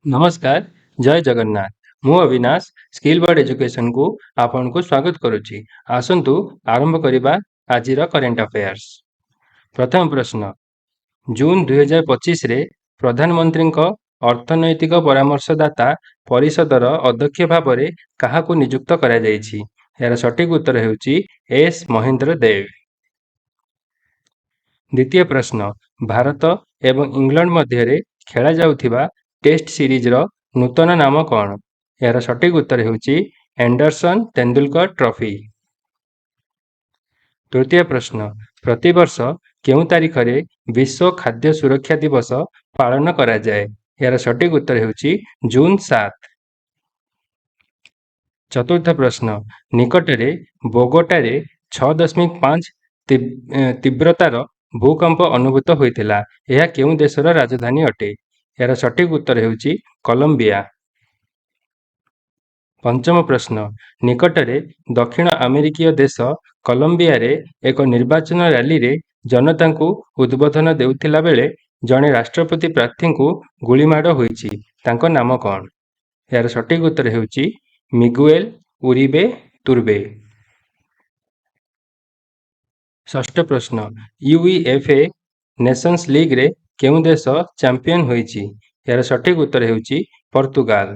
नमस्कार, जय जगन्नाथ। ମୁଁ ଅବିନାଶ ସ୍କିଲ୍ ବୋର୍ଡ ଏଜୁକେସନକୁ ଆପଣଙ୍କୁ ସ୍ୱାଗତ କରୁଛି। ଆସନ୍ତୁ ଆରମ୍ଭ କରିବା ଆଜିର କରେଣ୍ଟ ଆଫେୟାର୍ସ। ପ୍ରଥମ ପ୍ରଶ୍ନ, ଜୁନ 2025ରେ ପ୍ରଧାନମନ୍ତ୍ରୀଙ୍କ ଅର୍ଥନୈତିକ ପରାମର୍ଶଦାତା ପରିଷଦର ଅଧ୍ୟକ୍ଷ ଭାବରେ କାହାକୁ ନିଯୁକ୍ତ କରାଯାଇଛି? ଏହାର ସଠିକ ଉତ୍ତର ହେଉଛି ଏସ୍ ମହେନ୍ଦ୍ର ଦେବ। ଦ୍ୱିତୀୟ ପ୍ରଶ୍ନ, ଭାରତ ଏବଂ ଇଂଲଣ୍ଡ ମଧ୍ୟରେ ଖେଳାଯାଉଥିବା ଟେଷ୍ଟ ସିରିଜର ନୂତନ ନାମ କ'ଣ? ଏହାର ସଠିକ ଉତ୍ତର ହେଉଛି ଏଣ୍ଡରସନ୍ ତେନ୍ଦୁଲକର ଟ୍ରଫି। ତୃତୀୟ ପ୍ରଶ୍ନ, ପ୍ରତିବର୍ଷ କେଉଁ ତାରିଖରେ ବିଶ୍ୱ ଖାଦ୍ୟ ସୁରକ୍ଷା ଦିବସ ପାଳନ କରାଯାଏ? ଏହାର ସଠିକ ଉତ୍ତର ହେଉଛି ଜୁନ 7। ଚତୁର୍ଥ ପ୍ରଶ୍ନ, ନିକଟରେ ବୋଗୋଟାରେ 6.5 ତୀବ୍ରତାର ଭୂକମ୍ପ ଅନୁଭୂତ ହୋଇଥିଲା। ଏହା କେଉଁ ଦେଶର ରାଜଧାନୀ ଅଟେ? ଏହାର ସଠିକ ଉତ୍ତର ହେଉଛି କଲମ୍ବିଆ। ପଞ୍ଚମ ପ୍ରଶ୍ନ, ନିକଟରେ ଦକ୍ଷିଣ ଆମେରିକୀୟ ଦେଶ କଲମ୍ବିଆରେ ଏକ ନିର୍ବାଚନ ରାଲିରେ ଜନତାଙ୍କୁ ଉଦ୍ବୋଧନ ଦେଉଥିଲା ବେଳେ ଜଣେ ରାଷ୍ଟ୍ରପତି ପ୍ରାର୍ଥୀଙ୍କୁ ଗୁଳିମାଡ଼ ହୋଇଛି। ତାଙ୍କ ନାମ କ'ଣ? ଏହାର ସଠିକ ଉତ୍ତର ହେଉଛି ମିଗୁଏଲ ଉରିବେ ତୁର୍ବେ। ଷଷ୍ଠ ପ୍ରଶ୍ନ, ୟୁଇଏଫଏ ନେସନ୍ସ ଲିଗ୍ରେ କେଉଁ ଦେଶ ଚାମ୍ପିୟନ ହୋଇଛି? ଏହାର ସଠିକ ଉତ୍ତର ହେଉଛି ପର୍ତ୍ତୁଗାଲ।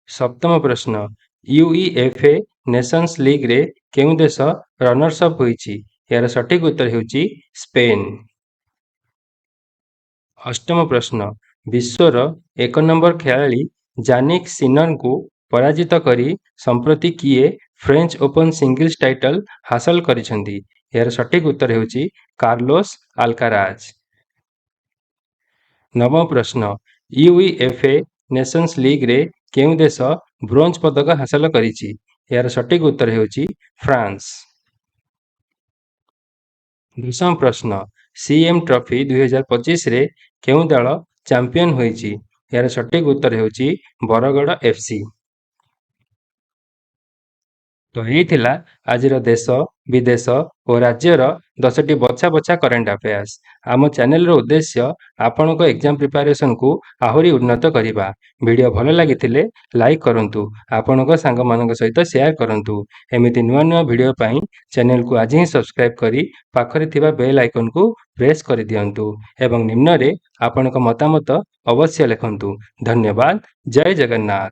ସପ୍ତମ ପ୍ରଶ୍ନ, ୟୁଇଏଫଏ ନେସନ୍ସ ଲିଗ୍ରେ କେଉଁ ଦେଶ ରନର୍ସ ଅପ୍ ହୋଇଛି? ଏହାର ସଠିକ ଉତ୍ତର ହେଉଛି ସ୍ପେନ୍। ଅଷ୍ଟମ ପ୍ରଶ୍ନ, ବିଶ୍ୱର 1 ନମ୍ବର ଖେଳାଳି ଜାନିକ୍ ସିନରଙ୍କୁ ପରାଜିତ କରି ସମ୍ପ୍ରତି କିଏ ଫ୍ରେଞ୍ଚ ଓପନ ସିଙ୍ଗଲ୍ସ ଟାଇଟଲ ହାସଲ କରିଛନ୍ତି? ଏହାର ସଠିକ ଉତ୍ତର ହେଉଛି କାର୍ଲୋସ ଆଲକାରାଜ। ନବମ ପ୍ରଶ୍ନ, ୟୁଇଏଫଏ ନେସନ୍ସ ଲିଗ୍ରେ କେଉଁ ଦେଶ ବ୍ରୋଞ୍ଜ ପଦକ ହାସଲ କରିଛି? ଏହାର ସଠିକ ଉତ୍ତର ହେଉଛି ଫ୍ରାନ୍ସ। ଦଶମ ପ୍ରଶ୍ନ, ସିଏମ୍ ଟ୍ରଫି 2025ରେ କେଉଁ ଦଳ ଚାମ୍ପିୟନ ହୋଇଛି? ଏହାର ସଠିକ ଉତ୍ତର ହେଉଛି ବରଗଡ଼ ଏଫ୍ସି। ତ ଏହି ଥିଲା ଆଜିର ଦେଶ, ବିଦେଶ ଓ ରାଜ୍ୟର 10ଟି ବଛା ବଛା କରେଣ୍ଟ ଆଫେୟାର୍ସ। ଆମ ଚ୍ୟାନେଲର ଉଦ୍ଦେଶ୍ୟ ଆପଣଙ୍କ ଏକ୍ଜାମ ପ୍ରିପାରେସନକୁ ଆହୁରି ଉନ୍ନତ କରିବା। ଭିଡ଼ିଓ ଭଲ ଲାଗିଥିଲେ ଲାଇକ୍ କରନ୍ତୁ, ଆପଣଙ୍କ ସାଙ୍ଗମାନଙ୍କ ସହିତ ସେୟାର କରନ୍ତୁ। ଏମିତି ନୂଆ ନୂଆ ଭିଡ଼ିଓ ପାଇଁ ଚ୍ୟାନେଲକୁ ଆଜି ହିଁ ସବସ୍କ୍ରାଇବ କରି ପାଖରେ ଥିବା ବେଲ୍ ଆଇକନକୁ ପ୍ରେସ୍ କରିଦିଅନ୍ତୁ ଏବଂ ନିମ୍ନରେ ଆପଣଙ୍କ ମତାମତ ଅବଶ୍ୟ ଲେଖନ୍ତୁ। ଧନ୍ୟବାଦ। ଜୟ ଜଗନ୍ନାଥ।